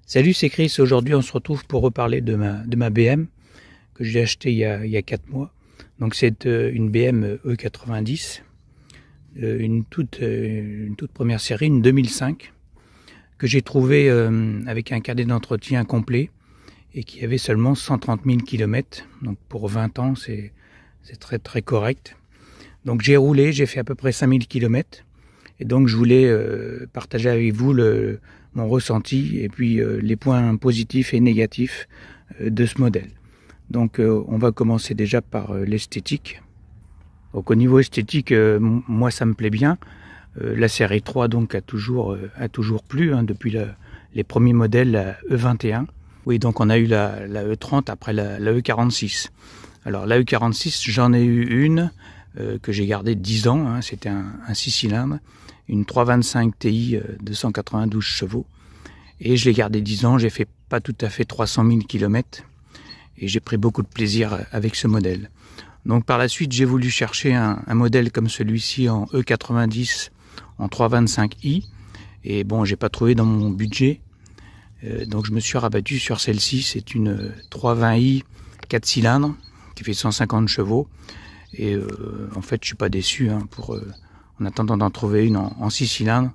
Salut, c'est Chris. Aujourd'hui, on se retrouve pour reparler de ma BM que j'ai achetée il y a 4 mois. Donc, c'est une BM E90, une toute première série, une 2005, que j'ai trouvée avec un cadet d'entretien complet et qui avait seulement 130 000 km. Donc, pour 20 ans, c'est très très correct. Donc, j'ai roulé, j'ai fait à peu près 5000 km. Et donc, je voulais partager avec vous mon ressenti et puis les points positifs et négatifs de ce modèle. Donc, on va commencer déjà par l'esthétique. Donc, au niveau esthétique, moi, ça me plaît bien. La série 3 donc a toujours plu hein, depuis les premiers modèles, la E21. Oui, donc on a eu la E30 après la E46. Alors, la E46, j'en ai eu une que j'ai gardée 10 ans. Hein, c'était un 6 cylindres. Une 325 Ti de 192 chevaux. Et je l'ai gardé 10 ans, j'ai fait pas tout à fait 300 000 km. Et j'ai pris beaucoup de plaisir avec ce modèle. Donc par la suite, j'ai voulu chercher un modèle comme celui-ci en E90, en 325i. Et bon, j'ai pas trouvé dans mon budget. Donc je me suis rabattu sur celle-ci. C'est une 320i 4 cylindres qui fait 150 chevaux. Et en fait, je suis pas déçu hein, en attendant d'en trouver une en 6 cylindres.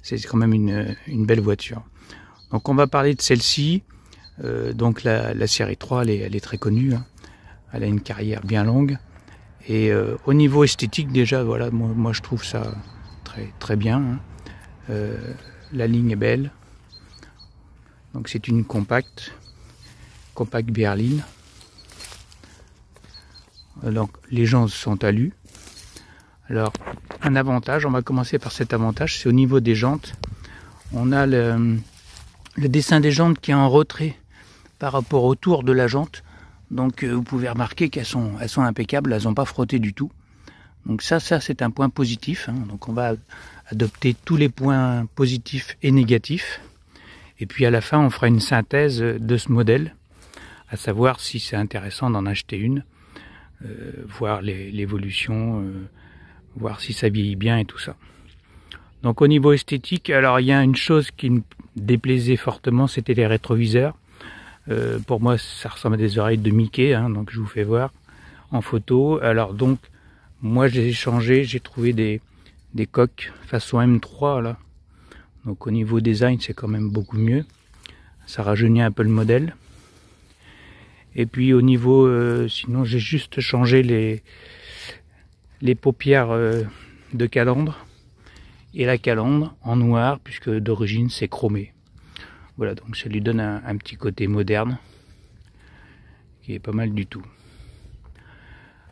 C'est quand même une belle voiture. Donc on va parler de celle-ci. Donc la série 3, elle est très connue. Hein. Elle a une carrière bien longue. Et au niveau esthétique, déjà, voilà, moi je trouve ça très, très bien. Hein. La ligne est belle. Donc c'est une compacte berline. Donc les jantes sont alu. Alors un avantage, on va commencer par cet avantage, c'est au niveau des jantes. On a le dessin des jantes qui est en retrait par rapport au tour de la jante. Donc vous pouvez remarquer qu'elles sont impeccables, elles n'ont pas frotté du tout. Donc ça c'est un point positif. Hein. Donc on va adopter tous les points positifs et négatifs. Et puis à la fin on fera une synthèse de ce modèle, à savoir si c'est intéressant d'en acheter une, voir l'évolution, voir si ça vieillit bien et tout ça. Donc au niveau esthétique, alors il y a une chose qui me déplaisait fortement, c'était les rétroviseurs. Pour moi, ça ressemble à des oreilles de Mickey, hein, donc je vous fais voir en photo. Alors donc, moi je les ai changés, j'ai trouvé des coques façon M3 là. Donc au niveau design, c'est quand même beaucoup mieux. Ça rajeunit un peu le modèle. Et puis au niveau, sinon j'ai juste changé les paupières de calandre et la calandre en noir, puisque d'origine c'est chromé. Voilà, donc ça lui donne un petit côté moderne qui est pas mal du tout.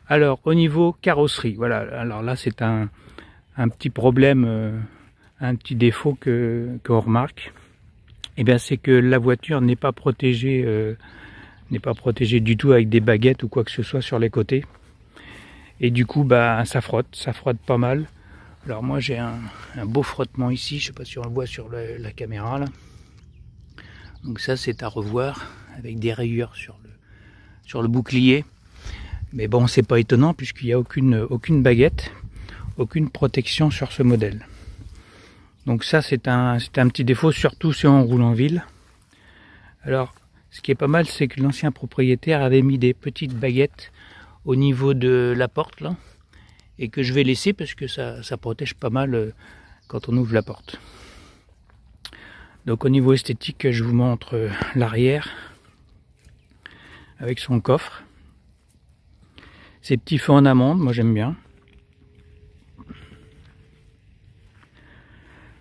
Alors au niveau carrosserie, voilà, alors là c'est un petit problème, un petit défaut qu'on remarque. Eh bien c'est que la voiture n'est pas protégée du tout avec des baguettes ou quoi que ce soit sur les côtés. Et du coup bah ça frotte pas mal. Alors moi j'ai un beau frottement ici, je sais pas si on le voit sur la caméra là. Donc ça c'est à revoir avec des rayures sur le bouclier. Mais bon, c'est pas étonnant puisqu'il n'y a aucune baguette, aucune protection sur ce modèle. Donc ça c'est un petit défaut, surtout si on roule en ville. Alors ce qui est pas mal, c'est que l'ancien propriétaire avait mis des petites baguettes au niveau de la porte là, et que je vais laisser parce que ça protège pas mal quand on ouvre la porte. Donc au niveau esthétique, je vous montre l'arrière avec son coffre. Ces petits feux en amande, moi j'aime bien.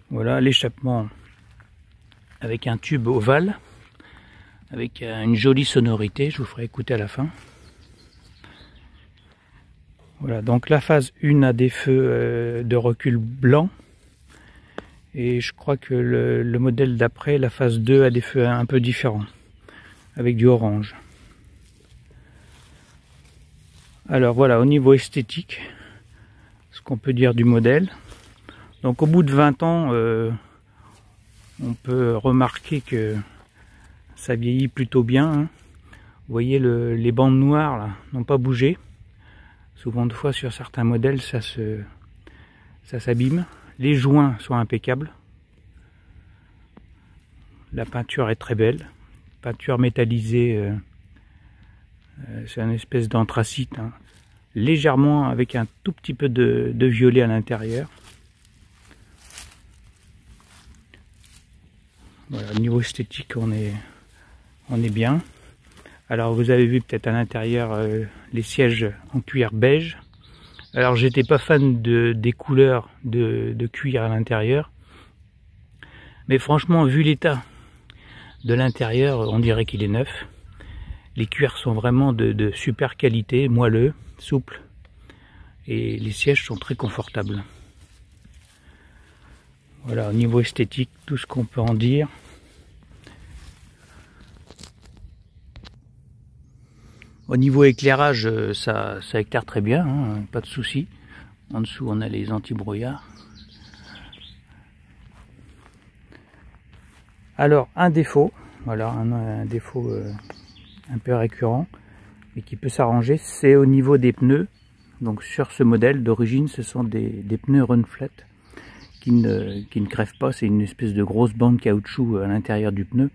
Voilà l'échappement avec un tube ovale, avec une jolie sonorité, je vous ferai écouter à la fin. Voilà, donc la phase 1 a des feux de recul blanc. Et je crois que le modèle d'après, la phase 2, a des feux un peu différents, avec du orange. Alors voilà, au niveau esthétique, ce qu'on peut dire du modèle. Donc au bout de 20 ans, on peut remarquer que ça vieillit plutôt bien. Hein. Vous voyez, les bandes noires là n'ont pas bougé. Souvent de fois sur certains modèles, ça s'abîme. Les joints sont impeccables. La peinture est très belle. Peinture métallisée, c'est une espèce d'anthracite, hein, légèrement avec un tout petit peu de violet à l'intérieur. Voilà, au niveau esthétique, on est bien. Alors vous avez vu peut-être à l'intérieur les sièges en cuir beige. Alors j'étais pas fan des couleurs de cuir à l'intérieur, mais franchement vu l'état de l'intérieur, on dirait qu'il est neuf. Les cuirs sont vraiment de super qualité, moelleux, souples, et les sièges sont très confortables. Voilà, au niveau esthétique, tout ce qu'on peut en dire. Au niveau éclairage, ça éclaire très bien, hein, pas de souci. En dessous, on a les anti-brouillards. Alors, un défaut, voilà, un défaut un peu récurrent, mais qui peut s'arranger, c'est au niveau des pneus. Donc sur ce modèle d'origine, ce sont des pneus run flat qui ne crèvent pas. C'est une espèce de grosse bande caoutchouc à l'intérieur du pneu.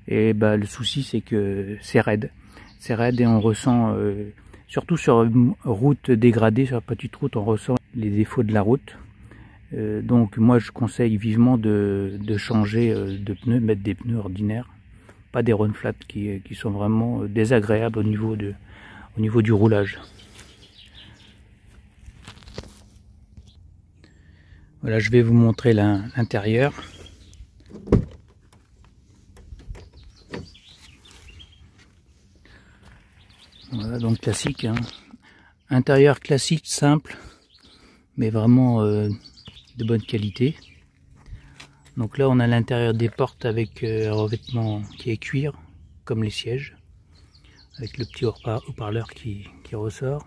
Et bah, le souci, c'est que c'est raide. C'est raide et on ressent, surtout sur une route dégradée, sur la petite route, on ressent les défauts de la route. Donc moi je conseille vivement de changer de pneus, mettre des pneus ordinaires, pas des run flat qui sont vraiment désagréables au niveau du roulage. Voilà, je vais vous montrer l'intérieur. Voilà, donc classique, hein. Intérieur classique, simple, mais vraiment de bonne qualité. Donc là on a l'intérieur des portes avec un revêtement qui est cuir, comme les sièges, avec le petit haut-parleur qui ressort.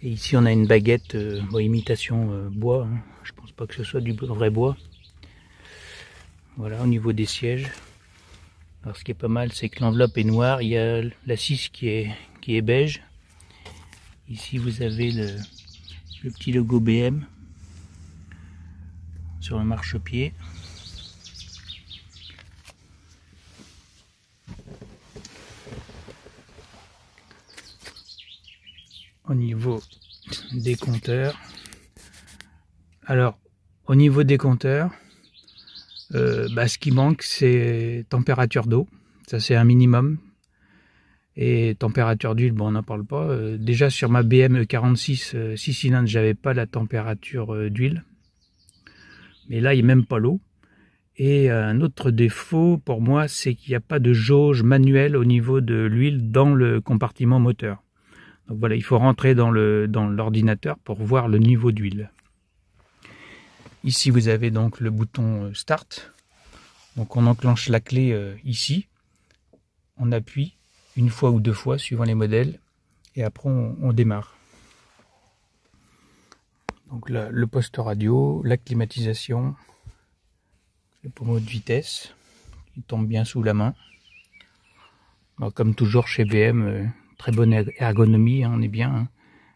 Et ici on a une baguette, imitation bois, hein. Je pense pas que ce soit du vrai bois. Voilà, au niveau des sièges. Alors ce qui est pas mal, c'est que l'enveloppe est noire, il y a l'assise qui est beige. Ici vous avez le petit logo BM sur le marchepied. Au niveau des compteurs, alors au niveau des compteurs, ce qui manque c'est température d'eau, ça c'est un minimum, et température d'huile, bon on n'en parle pas. Déjà sur ma BM E46 6 cylindres, j'avais pas la température d'huile, mais là il n'y a même pas l'eau. Et un autre défaut pour moi, c'est qu'il n'y a pas de jauge manuelle au niveau de l'huile dans le compartiment moteur. Donc voilà, il faut rentrer dans l'ordinateur pour voir le niveau d'huile. Ici vous avez donc le bouton Start. Donc on enclenche la clé ici. On appuie une fois ou deux fois suivant les modèles. Et après on démarre. Donc là, le poste radio, la climatisation, le pommeau de vitesse qui tombe bien sous la main. Alors, comme toujours chez BM, très bonne ergonomie, hein, on est bien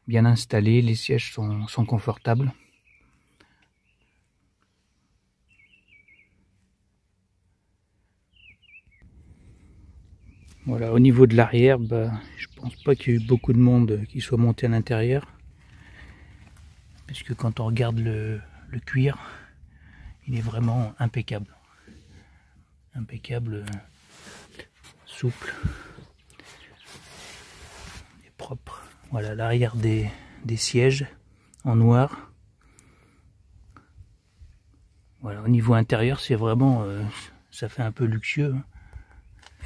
installé, les sièges sont confortables. Voilà, au niveau de l'arrière, je pense pas qu'il y ait eu beaucoup de monde qui soit monté à l'intérieur. Parce que quand on regarde le cuir, il est vraiment impeccable. Impeccable, souple et propre. Voilà l'arrière des sièges en noir. Voilà, au niveau intérieur, c'est vraiment, ça fait un peu luxueux.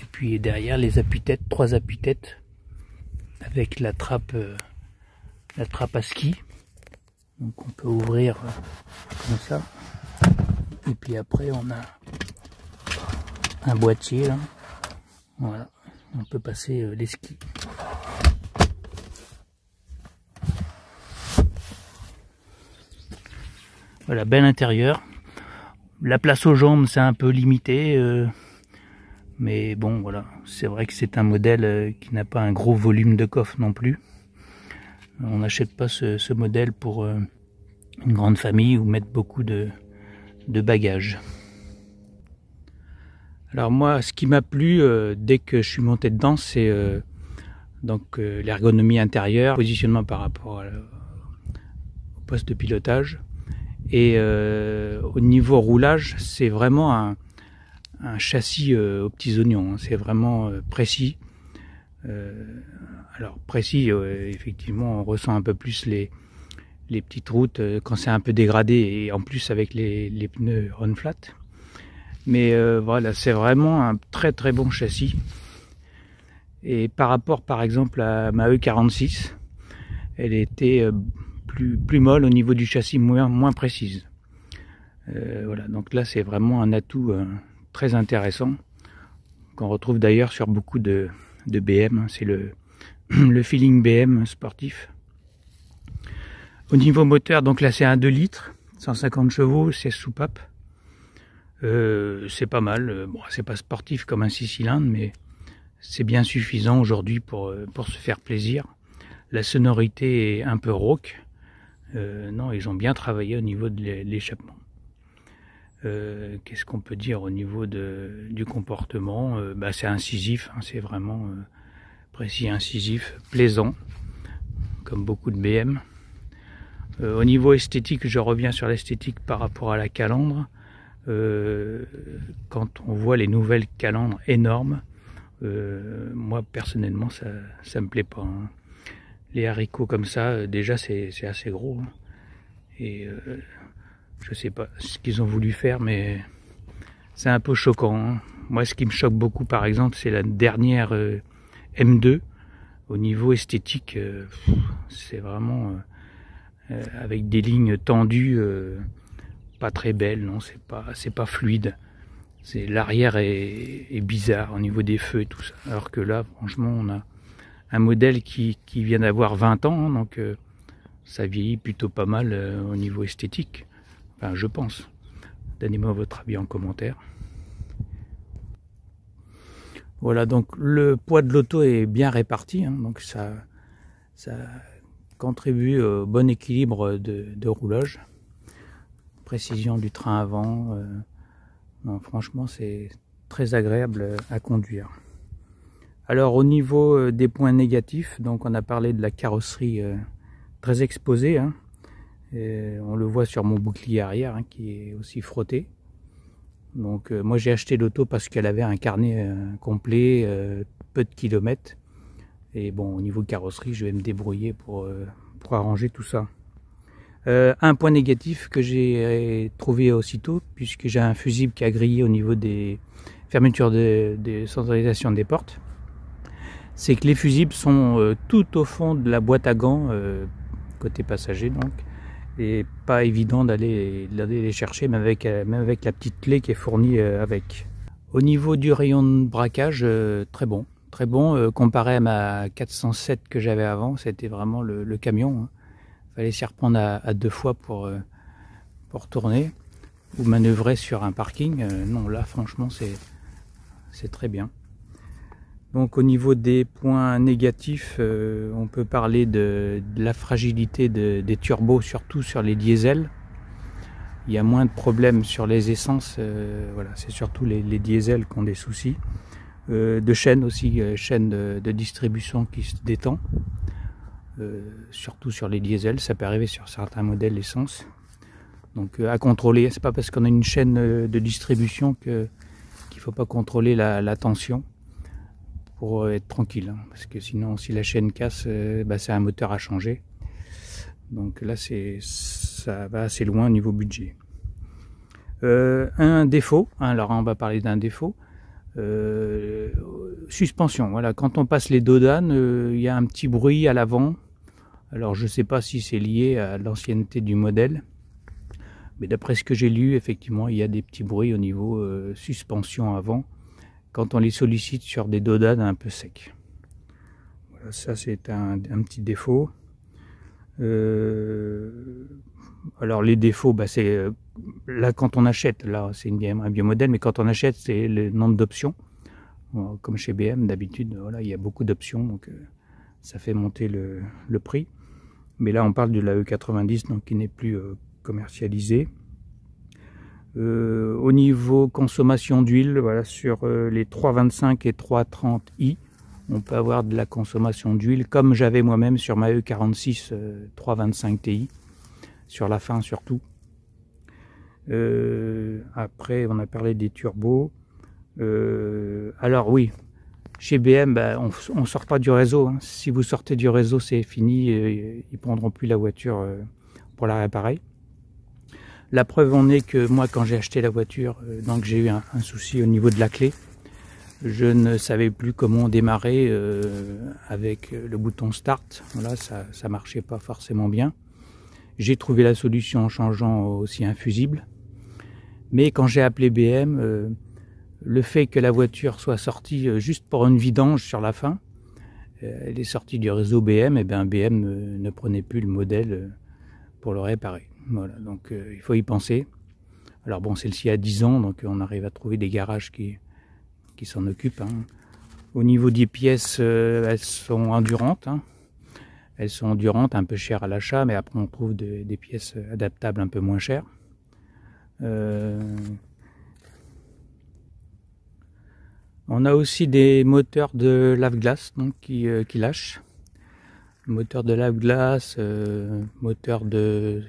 Et puis derrière les appuis-têtes, 3 appuis-têtes avec la trappe à ski. Donc on peut ouvrir comme ça. Et puis après on a un boîtier là. Voilà, on peut passer les skis. Voilà, bel intérieur. La place aux jambes c'est un peu limité. Mais bon voilà, c'est vrai que c'est un modèle qui n'a pas un gros volume de coffre non plus. On n'achète pas ce modèle pour une grande famille ou mettre beaucoup de bagages. Alors moi, ce qui m'a plu dès que je suis monté dedans, c'est l'ergonomie intérieure, positionnement par rapport au poste de pilotage. Et au niveau roulage, c'est vraiment un châssis aux petits oignons. Hein. C'est vraiment précis. Alors précis, effectivement, on ressent un peu plus les petites routes quand c'est un peu dégradé et en plus avec les pneus run flat. Mais voilà, c'est vraiment un très très bon châssis. Et par rapport par exemple à ma E46, elle était plus molle au niveau du châssis, moins précise. Voilà, donc là c'est vraiment un atout très intéressant qu'on retrouve d'ailleurs sur beaucoup de BM. C'est le feeling BM sportif. Au niveau moteur, donc là c'est un 2 litres, 150 chevaux, 16 soupapes. C'est pas mal. Bon, c'est pas sportif comme un 6 cylindres, mais c'est bien suffisant aujourd'hui pour se faire plaisir. La sonorité est un peu rauque. Non, ils ont bien travaillé au niveau de l'échappement. Qu'est-ce qu'on peut dire au niveau du comportement? C'est incisif, hein, c'est vraiment précis, incisif, plaisant, comme beaucoup de BM. Au niveau esthétique, je reviens sur l'esthétique par rapport à la calandre. Quand on voit les nouvelles calandres énormes, moi personnellement ça me plaît pas. Hein. Les haricots comme ça, déjà c'est assez gros. Hein. Et je sais pas ce qu'ils ont voulu faire, mais c'est un peu choquant. Hein. Moi, ce qui me choque beaucoup, par exemple, c'est la dernière M2. Au niveau esthétique, c'est vraiment avec des lignes tendues, pas très belles. Non, c'est pas fluide. L'arrière est bizarre au niveau des feux et tout ça. Alors que là, franchement, on a un modèle qui vient d'avoir 20 ans, hein, donc ça vieillit plutôt pas mal au niveau esthétique. Enfin, je pense. Donnez-moi votre avis en commentaire. Voilà, donc le poids de l'auto est bien réparti, hein, donc ça contribue au bon équilibre de roulage. Précision du train avant. Non, franchement, c'est très agréable à conduire. Alors, au niveau des points négatifs, donc on a parlé de la carrosserie très exposée. Hein. On le voit sur mon bouclier arrière hein, qui est aussi frotté. Donc moi j'ai acheté l'auto parce qu'elle avait un carnet complet, peu de kilomètres. Et bon, au niveau carrosserie, je vais me débrouiller pour arranger tout ça. Un point négatif que j'ai trouvé aussitôt, puisque j'ai un fusible qui a grillé au niveau des fermetures de centralisation des portes, c'est que les fusibles sont tout au fond de la boîte à gants, côté passager donc. Et pas évident d'aller les chercher, même avec la petite clé qui est fournie avec. Au niveau du rayon de braquage, très bon, comparé à ma 407 que j'avais avant, c'était vraiment le camion. Hein. Fallait s'y reprendre à 2 fois pour tourner ou manœuvrer sur un parking. Non, là franchement c'est très bien. Donc au niveau des points négatifs, on peut parler de la fragilité des turbos, surtout sur les diesels. Il y a moins de problèmes sur les essences, voilà, c'est surtout les diesels qui ont des soucis. De chaîne aussi, chaîne de distribution qui se détend, surtout sur les diesels, ça peut arriver sur certains modèles essence. Donc à contrôler, c'est pas parce qu'on a une chaîne de distribution qu'il ne faut pas contrôler la tension. Pour être tranquille, hein, parce que sinon si la chaîne casse, c'est un moteur à changer. Donc là ça va assez loin au niveau budget. Un défaut, hein, alors on va parler d'un défaut. Suspension, voilà, quand on passe les dodanes, il y a un petit bruit à l'avant. Alors je sais pas si c'est lié à l'ancienneté du modèle, mais d'après ce que j'ai lu, effectivement il y a des petits bruits au niveau suspension avant, quand on les sollicite sur des dodanes un peu secs. Voilà, ça c'est un petit défaut. Alors les défauts, c'est là quand on achète, là c'est un biomodèle, mais quand on achète c'est le nombre d'options. Comme chez BM d'habitude, voilà, il y a beaucoup d'options, donc ça fait monter le prix. Mais là on parle de la E90, donc qui n'est plus commercialisée. Au niveau consommation d'huile, voilà, sur les 325 et 330i, on peut avoir de la consommation d'huile, comme j'avais moi-même sur ma E46 325 Ti, sur la fin surtout. Après, on a parlé des turbos. Alors oui, chez BM, on sort pas du réseau. Hein. Si vous sortez du réseau, c'est fini. Ils prendront plus la voiture pour la réparer. La preuve en est que moi, quand j'ai acheté la voiture, donc j'ai eu un souci au niveau de la clé. Je ne savais plus comment démarrer avec le bouton Start. Voilà, ça marchait pas forcément bien. J'ai trouvé la solution en changeant aussi un fusible. Mais quand j'ai appelé BM, le fait que la voiture soit sortie juste pour une vidange sur la fin, elle est sortie du réseau BM, et bien BM ne prenait plus le modèle pour le réparer. Voilà, donc il faut y penser. Alors bon, celle-ci a 10 ans, donc on arrive à trouver des garages qui s'en occupent. Hein. Au niveau des pièces, elles sont endurantes. Hein. Elles sont endurantes, un peu chères à l'achat, mais après on trouve des pièces adaptables un peu moins chères. On a aussi des moteurs de lave-glace qui lâchent. Moteur de lave-glace, moteur de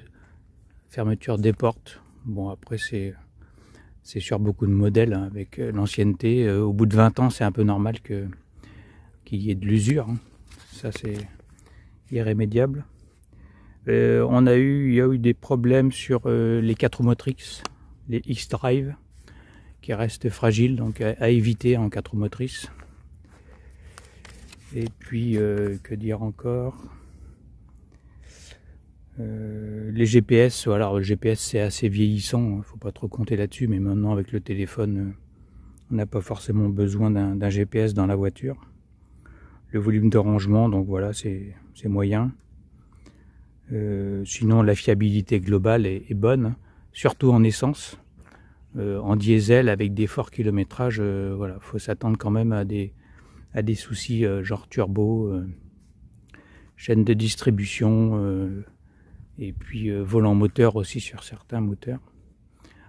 fermeture des portes. Bon, après c'est sur beaucoup de modèles hein, avec l'ancienneté. Au bout de 20 ans, c'est un peu normal qu'il y ait de l'usure. Hein. Ça, c'est irrémédiable. Il y a eu des problèmes sur les 4 motrices, les X-Drive, qui restent fragiles, donc à éviter en 4 motrices. Et puis, que dire encore, les GPS, alors le GPS c'est assez vieillissant, il ne faut pas trop compter là-dessus, mais maintenant avec le téléphone, on n'a pas forcément besoin d'un GPS dans la voiture. Le volume de rangement, donc voilà, c'est moyen. Sinon la fiabilité globale est bonne, surtout en essence. En diesel avec des forts kilométrages, voilà, faut s'attendre quand même à des soucis genre turbo, chaîne de distribution, et puis volant moteur aussi sur certains moteurs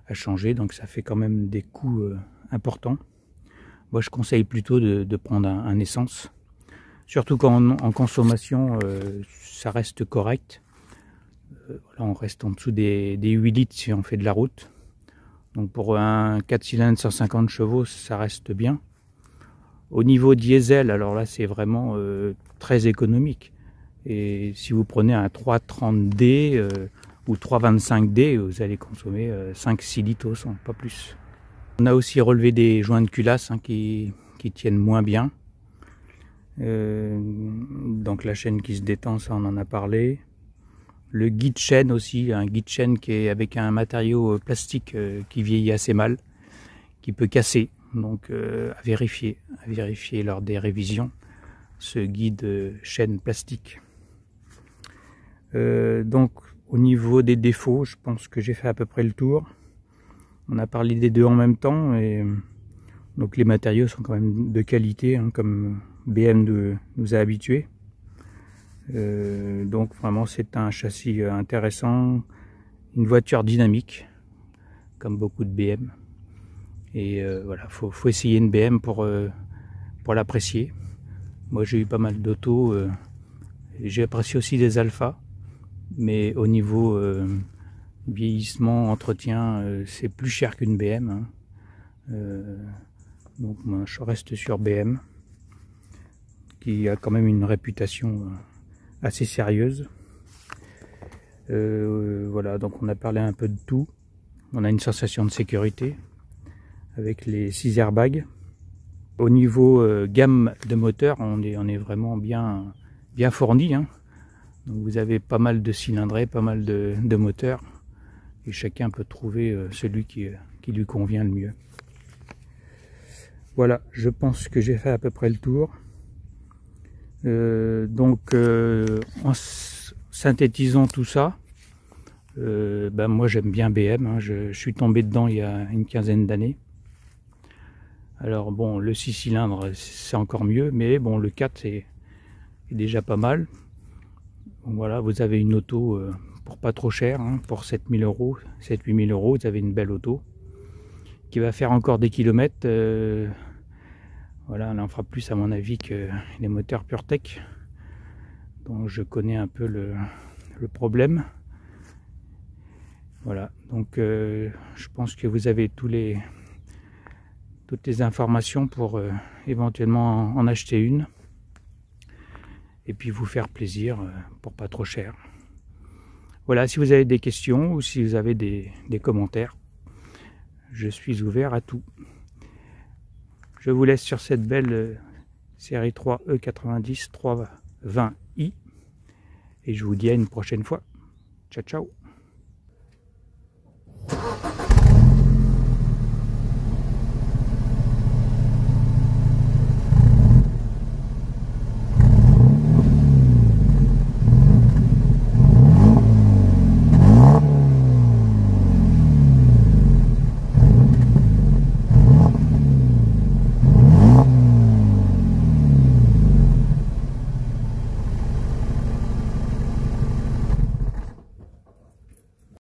à changer, donc ça fait quand même des coûts importants. Moi je conseille plutôt de prendre un essence, surtout quand en consommation ça reste correct. Là on reste en dessous des 8 litres si on fait de la route. Donc pour un 4 cylindres 150 chevaux, ça reste bien. Au niveau diesel, alors là c'est vraiment très économique. Et si vous prenez un 330D ou 325D, vous allez consommer 5-6 litres au 100, pas plus. On a aussi relevé des joints de culasse hein, qui tiennent moins bien. Donc la chaîne qui se détend, ça on en a parlé. Le guide chaîne aussi, un guide chaîne qui est avec un matériau plastique qui vieillit assez mal, qui peut casser. Donc à vérifier lors des révisions, ce guide chaîne plastique. Donc au niveau des défauts, je pense que j'ai fait à peu près le tour. On a parlé des deux en même temps, et donc les matériaux sont quand même de qualité, hein, comme BM nous a habitués. Donc vraiment c'est un châssis intéressant, une voiture dynamique, comme beaucoup de BM. Et voilà, faut essayer une BM pour l'apprécier. Moi j'ai eu pas mal d'autos, j'ai apprécié aussi des Alpha, mais au niveau vieillissement, entretien, c'est plus cher qu'une BM. Hein. Donc moi je reste sur BM, qui a quand même une réputation assez sérieuse. Voilà, donc on a parlé un peu de tout. On a une sensation de sécurité avec les 6 airbags. Au niveau gamme de moteurs, on est vraiment bien fourni. Hein. Donc vous avez pas mal de cylindrées, pas mal de moteurs, et chacun peut trouver celui qui lui convient le mieux. Voilà, je pense que j'ai fait à peu près le tour. Donc en synthétisant tout ça, moi j'aime bien BM, hein, je suis tombé dedans il y a une quinzaine d'années. Alors bon, le 6 cylindres c'est encore mieux, mais bon, le 4 est déjà pas mal. Donc voilà, vous avez une auto pour pas trop cher, hein, pour 7 000 euros, 7-8 000 euros, vous avez une belle auto qui va faire encore des kilomètres. Voilà, elle en fera plus à mon avis que les moteurs PureTech. Donc je connais un peu le problème. Voilà, donc je pense que vous avez toutes les informations pour éventuellement en acheter une. Et puis vous faire plaisir pour pas trop cher. Voilà, si vous avez des questions ou si vous avez des commentaires, je suis ouvert à tout. Je vous laisse sur cette belle série 3 E90 320i et je vous dis à une prochaine fois. Ciao, ciao.